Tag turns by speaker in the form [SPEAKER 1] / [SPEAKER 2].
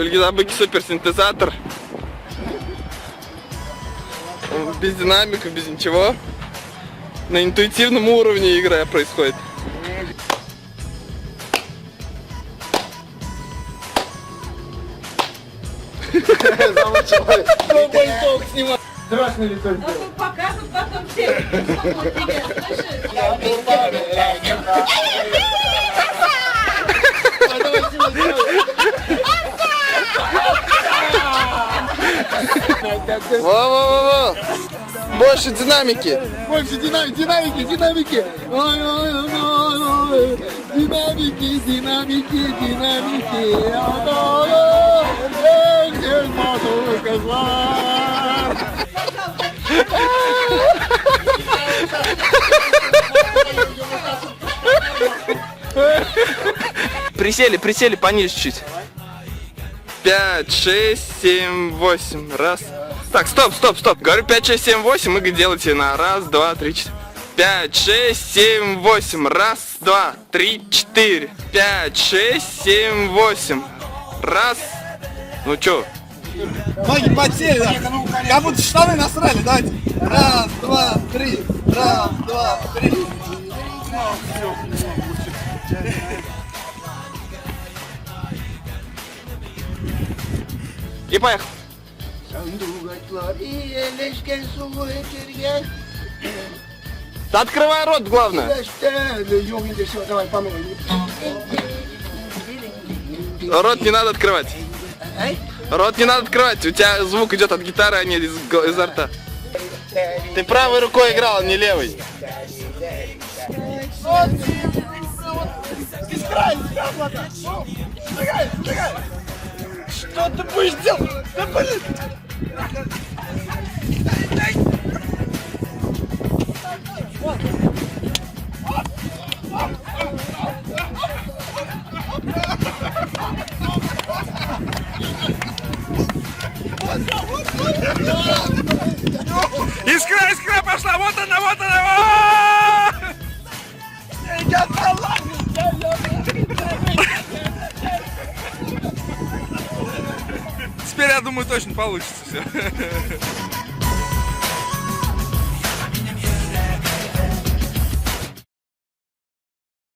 [SPEAKER 1] Ильгизабыки суперсинтезатор. Без динамика, без ничего. На интуитивном уровне игра происходит.
[SPEAKER 2] Замучилась. Бальток снимать. Страшно лицо сделать.
[SPEAKER 3] Тут покажут потом все. Вот тебе, слышишь?
[SPEAKER 1] Во-во-во-во! Больше динамики!
[SPEAKER 2] Больше динамики. Ой. Динамики. Где могу сказать?
[SPEAKER 1] Присели пониже чуть. 5, 6, 7, 8. Раз. Так, стоп. Говорю 5, 6, 7, 8. Вы делаете на раз, два, три, четыре. 5, 6, 7, 8. Раз, два, три, четыре. 5, 6, 7, 8. Раз. Ну чё?
[SPEAKER 2] Ноги подсели, да? Как будто штаны насрали, давайте. Раз, два, три. Раз, два, три.
[SPEAKER 1] И поехал. Да открывай рот, главное.
[SPEAKER 2] Давай, помогай.
[SPEAKER 1] Рот не надо открывать. Рот не надо открывать. У тебя звук идет от гитары, а не изо рта. Ты правой рукой играл, а не левой.
[SPEAKER 2] Что ты будешь делать? Да блин!
[SPEAKER 4] Искра пошла, вот она! Теперь, я думаю, точно получится все.